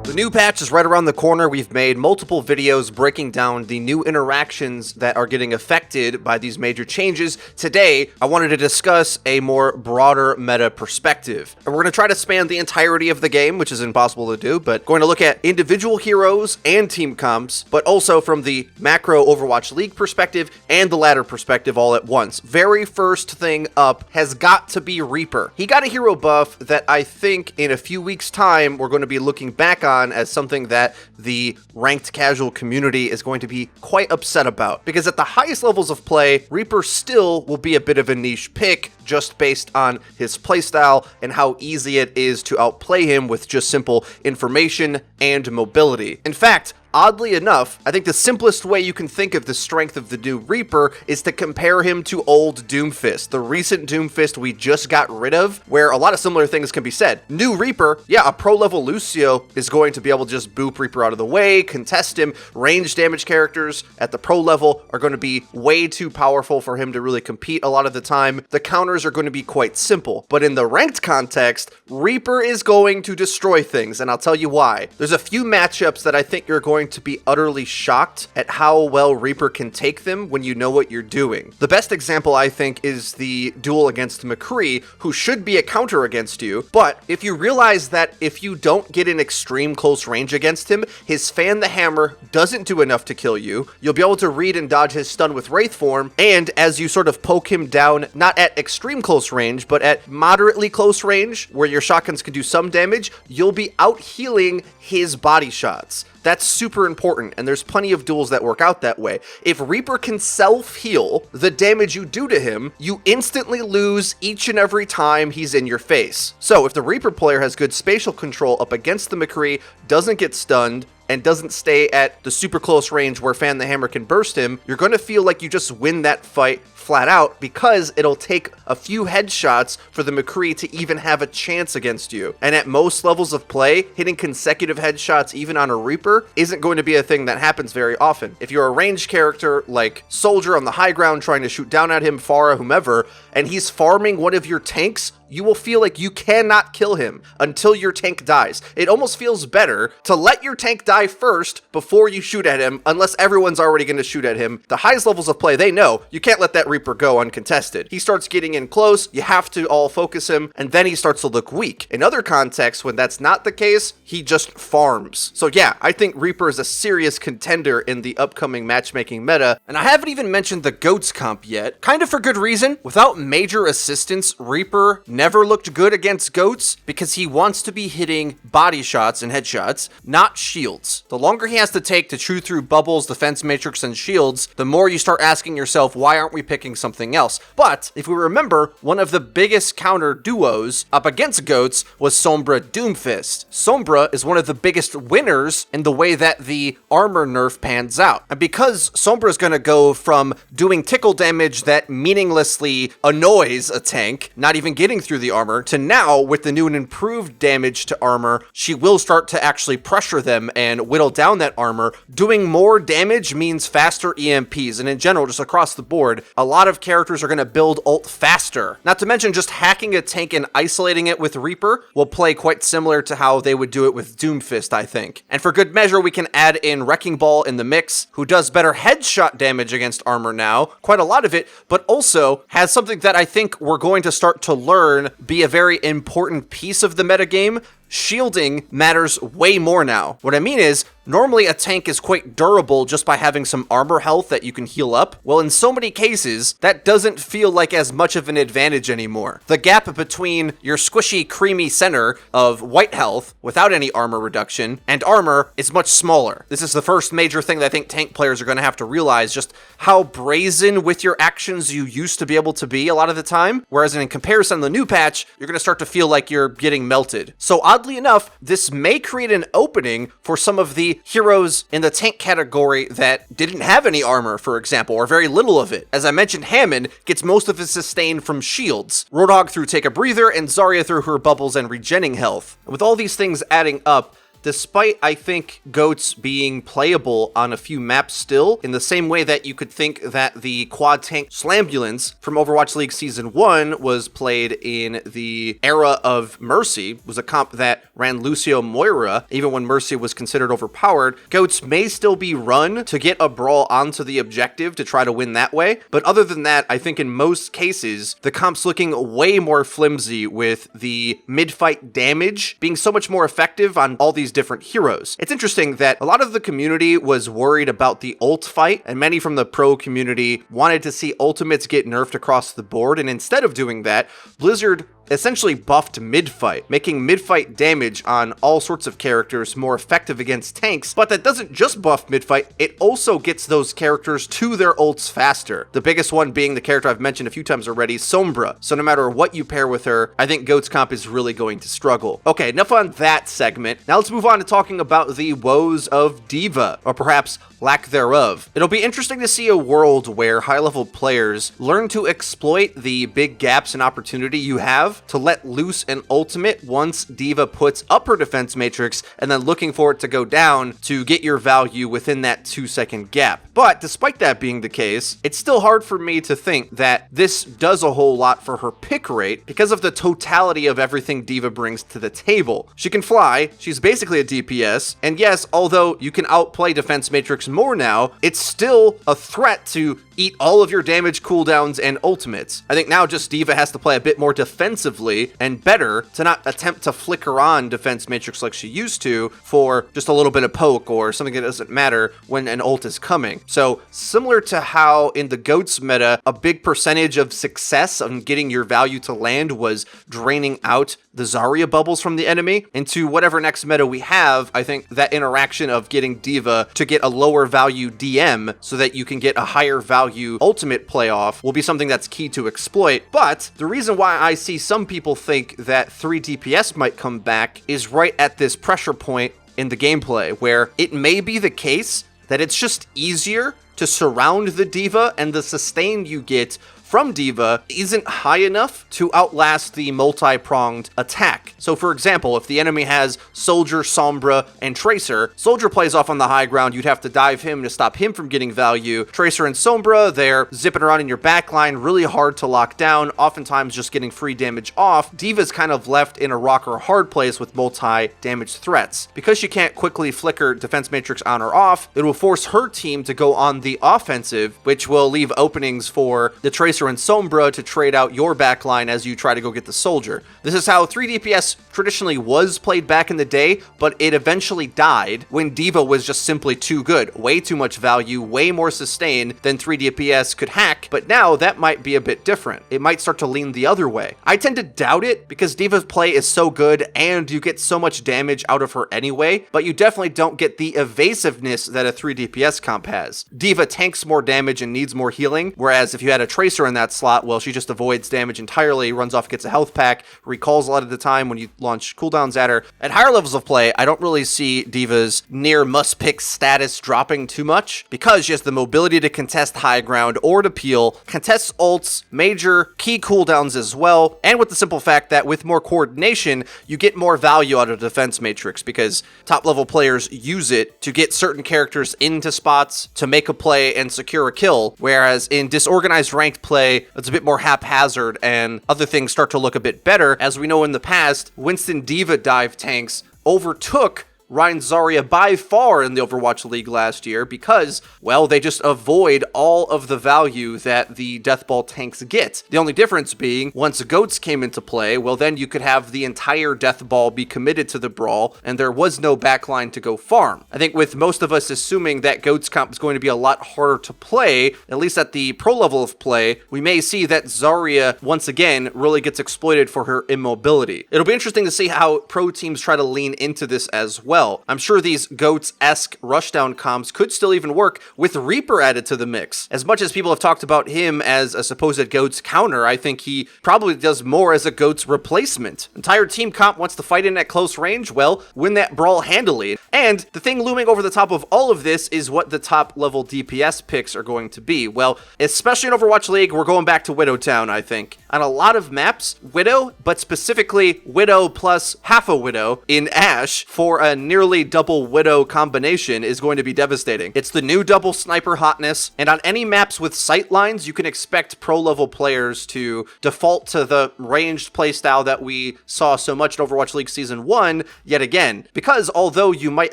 The new patch is right around the corner. We've made multiple videos breaking down the new interactions that are getting affected by these major changes. Today, I wanted to discuss a more broader meta perspective. And we're going to try to span the entirety of the game, which is impossible to do, but going to look at individual heroes and team comps, but also from the macro Overwatch League perspective and the ladder perspective all at once. Very first thing up has got to be Reaper. He got a hero buff that I think in a few weeks' time we're going to be looking back on as something that the ranked casual community is going to be quite upset about. Because at the highest levels of play, Reaper still will be a bit of a niche pick just based on his playstyle and how easy it is to outplay him with just simple information and mobility. In fact, oddly enough, I think the simplest way you can think of the strength of the new Reaper is to compare him to old Doomfist, the recent Doomfist we just got rid of, where a lot of similar things can be said. New Reaper, yeah, a pro-level Lucio is going to be able to just boop Reaper out of the way, contest him. Range damage characters at the pro level are going to be way too powerful for him to really compete a lot of the time. The counters are going to be quite simple. But in the ranked context, Reaper is going to destroy things, and I'll tell you why. There's a few matchups that I think you're going to be utterly shocked at how well Reaper can take them when you know what you're doing. The best example, I think, is the duel against McCree, who should be a counter against you, but if you realize that if you don't get in extreme close range against him, his Fan the Hammer doesn't do enough to kill you, you'll be able to read and dodge his stun with Wraith Form, and as you sort of poke him down, not at extreme close range, but at moderately close range, where your shotguns can do some damage, you'll be out healing his body shots. That's super important, and there's plenty of duels that work out that way. If Reaper can self-heal the damage you do to him, you instantly lose each and every time he's in your face. So if the Reaper player has good spatial control up against the McCree, doesn't get stunned, and doesn't stay at the super close range where Fan the Hammer can burst him, you're going to feel like you just win that fight flat out because it'll take a few headshots for the McCree to even have a chance against you. And at most levels of play, hitting consecutive headshots even on a Reaper isn't going to be a thing that happens very often. If you're a ranged character like Soldier on the high ground trying to shoot down at him, Pharah, whomever, and he's farming one of your tanks, you will feel like you cannot kill him until your tank dies. It almost feels better to let your tank die first before you shoot at him, unless everyone's already going to shoot at him. The highest levels of play, they know you can't let that Reaper go uncontested. He starts getting in close, you have to all focus him, and then he starts to look weak. In other contexts, when that's not the case, he just farms. So yeah, I think Reaper is a serious contender in the upcoming matchmaking meta, and I haven't even mentioned the GOATS comp yet. Kind of for good reason. Without major assistance, Reaper never looked good against GOATS because he wants to be hitting body shots and headshots, not shields. The longer he has to take to chew through bubbles, defense matrix, and shields, the more you start asking yourself, why aren't we picking something else? But if we remember, one of the biggest counter duos up against GOATS was Sombra Doomfist. Sombra is one of the biggest winners in the way that the armor nerf pans out. And because Sombra is going to go from doing tickle damage that meaninglessly annoys a tank, not even getting through the armor, to now, with the new and improved damage to armor, she will start to actually pressure them and whittle down that armor. Doing more damage means faster EMPs, and in general, just across the board, a lot of characters are going to build ult faster. Not to mention, just hacking a tank and isolating it with Reaper will play quite similar to how they would do it with Doomfist, I think. And for good measure, we can add in Wrecking Ball in the mix, who does better headshot damage against armor now, quite a lot of it, but also has something that I think we're going to start to learn be a very important piece of the metagame. Shielding matters way more now. What I mean is, normally a tank is quite durable just by having some armor health that you can heal up. Well, in so many cases, that doesn't feel like as much of an advantage anymore. The gap between your squishy, creamy center of white health without any armor reduction and armor is much smaller. This is the first major thing that I think tank players are going to have to realize, just how brazen with your actions you used to be able to be a lot of the time. Whereas in comparison to the new patch, you're going to start to feel like you're getting melted. So oddly enough, this may create an opening for some of the heroes in the tank category that didn't have any armor, for example, or very little of it. As I mentioned, Hammond gets most of his sustain from shields, Roadhog through Take a Breather, and Zarya through her bubbles and regenning health. With all these things adding up, despite, I think, goats being playable on a few maps still, in the same way that you could think that the quad tank Slambulance from Overwatch League Season 1 was played in the era of Mercy, was a comp that ran Lucio Moira, even when Mercy was considered overpowered. Goats may still be run to get a brawl onto the objective to try to win that way, but other than that, I think in most cases, the comp's looking way more flimsy with the mid-fight damage being so much more effective on all these different heroes. It's interesting that a lot of the community was worried about the ult fight, and many from the pro community wanted to see ultimates get nerfed across the board, and instead of doing that, Blizzard essentially buffed mid-fight, making mid-fight damage on all sorts of characters more effective against tanks. But that doesn't just buff mid-fight, it also gets those characters to their ults faster. The biggest one being the character I've mentioned a few times already, Sombra. So no matter what you pair with her, I think Goat's comp is really going to struggle. Okay, enough on that segment. Now let's move on to talking about the woes of D.Va, or perhaps lack thereof. It'll be interesting to see a world where high-level players learn to exploit the big gaps in opportunity you have to let loose an ultimate once D.Va puts up her defense matrix, and then looking for it to go down to get your value within that 2-second gap. But despite that being the case, it's still hard for me to think that this does a whole lot for her pick rate because of the totality of everything D.Va brings to the table. She can fly, she's basically a DPS, and yes, although you can outplay defense matrix more now, it's still a threat to eat all of your damage cooldowns and ultimates. I think now just D.Va has to play a bit more defensively and better to not attempt to flicker on defense matrix like she used to for just a little bit of poke or something that doesn't matter when an ult is coming. So similar to how in the Goats meta, a big percentage of success on getting your value to land was draining out the Zarya bubbles from the enemy into whatever next meta we have, I think that interaction of getting D.Va to get a lower value DM so that you can get a higher value ultimate playoff will be something that's key to exploit. But the reason why I see some people think that 3 DPS might come back is right at this pressure point in the gameplay, where it may be the case that it's just easier to surround the D.Va, and the sustain you get from D.Va isn't high enough to outlast the multi-pronged attack. So for example, if the enemy has Soldier, Sombra, and Tracer, Soldier plays off on the high ground, you'd have to dive him to stop him from getting value. Tracer and Sombra, they're zipping around in your backline, really hard to lock down, oftentimes just getting free damage off. D.Va's kind of left in a rock or hard place with multi-damage threats. Because she can't quickly flicker defense matrix on or off, it will force her team to go on the offensive, which will leave openings for the Tracer and Sombra to trade out your backline as you try to go get the Soldier. This is how 3 DPS traditionally was played back in the day, but it eventually died when D.Va was just simply too good. Way too much value, way more sustain than 3 DPS could hack, but now that might be a bit different. It might start to lean the other way. I tend to doubt it because D.Va's play is so good and you get so much damage out of her anyway, but you definitely don't get the evasiveness that a 3 DPS comp has. D.Va tanks more damage and needs more healing, whereas if you had a Tracer in that slot, well, she just avoids damage entirely, runs off, gets a health pack, recalls a lot of the time when you launch cooldowns at her. At higher levels of play, I don't really see D.Va's near must-pick status dropping too much because she has the mobility to contest high ground or to peel, contests ults, major key cooldowns as well, and with the simple fact that with more coordination, you get more value out of defense matrix because top-level players use it to get certain characters into spots, to make a play and secure a kill, whereas in disorganized ranked play, it's a bit more haphazard and other things start to look a bit better. As we know in the past, Winston D.Va dive tanks overtook Ryan Zarya by far in the Overwatch League last year because, well, they just avoid all of the value that the Deathball tanks get. The only difference being, once Goats came into play, well, then you could have the entire Deathball be committed to the brawl, and there was no backline to go farm. I think with most of us assuming that Goats comp is going to be a lot harder to play, at least at the pro level of play, we may see that Zarya, once again, really gets exploited for her immobility. It'll be interesting to see how pro teams try to lean into this as well. I'm sure these Goats-esque rushdown comps could still even work with Reaper added to the mix. As much as people have talked about him as a supposed Goats counter, I think he probably does more as a Goats replacement. Entire team comp wants to fight in at close range, well, win that brawl handily. And the thing looming over the top of all of this is what the top level DPS picks are going to be. Well, especially in Overwatch League, we're going back to Widow Town, I think. On a lot of maps, Widow, but specifically Widow plus half a Widow in Ashe for a nearly double Widow combination is going to be devastating. It's the new double sniper hotness, and on any maps with sightlines, you can expect pro-level players to default to the ranged playstyle that we saw so much in Overwatch League Season 1 yet again. Because although you might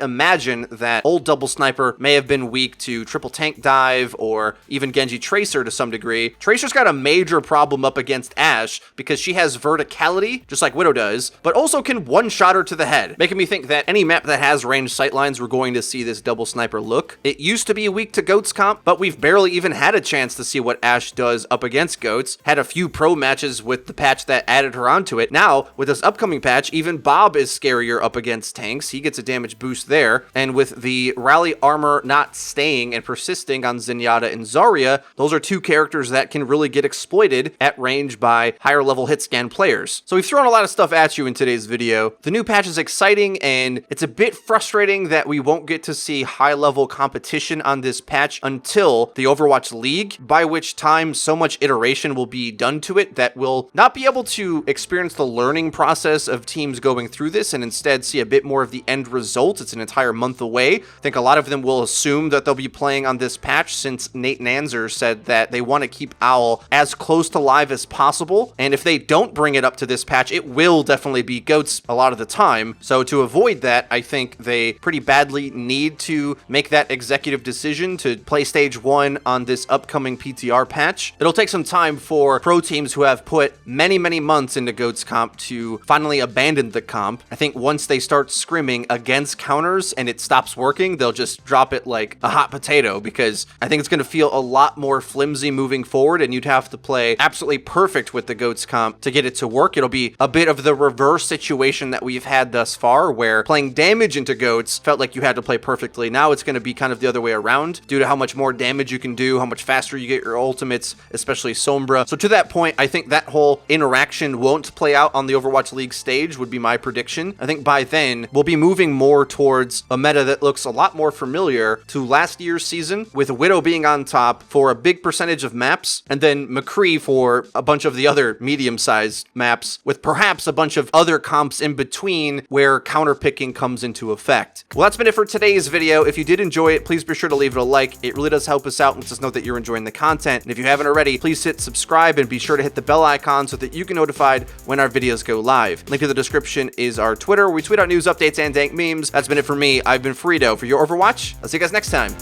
imagine that old double sniper may have been weak to triple tank dive or even Genji Tracer to some degree, Tracer's got a major problem up against Ashe because she has verticality, just like Widow does, but also can one-shot her to the head, making me think that any map that has ranged sightlines, we're going to see this double sniper look. It used to be weak to Goat's comp, but we've barely even had a chance to see what Ashe does up against Goats. Had a few pro matches with the patch that added her onto it. Now, with this upcoming patch, even Bob is scarier up against tanks. He gets a damage boost there, and with the rally armor not staying and persisting on Zenyatta and Zarya, those are two characters that can really get exploited at range by higher level hit scan players. So we've thrown a lot of stuff at you in today's video. The new patch is exciting, and it's a bit frustrating that we won't get to see high level competition on this patch until the Overwatch League, by which time so much iteration will be done to it that we'll not be able to experience the learning process of teams going through this and instead see a bit more of the end result. It's an entire month away. I think a lot of them will assume that they'll be playing on this patch since Nate Nanzer said that they want to keep Owl as close to live as possible, and if they don't bring it up to this patch, it will definitely be Goats a lot of the time. So to avoid that, I think they pretty badly need to make that executive decision to play stage 1 on this upcoming PTR patch. It'll take some time for pro teams who have put many months into Goat's comp to finally abandon the comp. I think once they start scrimming against counters and it stops working, they'll just drop it like a hot potato, because I think it's going to feel a lot more flimsy moving forward, and you'd have to play absolutely perfect with the Goat's comp to get it to work. It'll be a bit of the reverse situation that we've had thus far, where playing damage into Goats felt like you had to play perfectly. Now it's going to be kind of the other way around due to how much more damage you can do, how much faster you get your ultimates, especially Sombra. So to that point, I think that whole interaction won't play out on the Overwatch League stage, would be my prediction. I think by then we'll be moving more towards a meta that looks a lot more familiar to last year's season, with Widow being on top for a big percentage of maps, and then McCree for a bunch of the other medium-sized maps, with perhaps a bunch of other comps in between where counterpicking comes into effect. Well, that's been it for today's video. If you did enjoy it, please be sure to leave it a like. It really does help us out and lets us know that you're enjoying the content. And if you haven't already, please hit subscribe and be sure to hit the bell icon so that you get notified when our videos go live. Link in the description is our Twitter, where we tweet out news updates and dank memes. That's been it for me. I've been Frito for your Overwatch. I'll see you guys next time.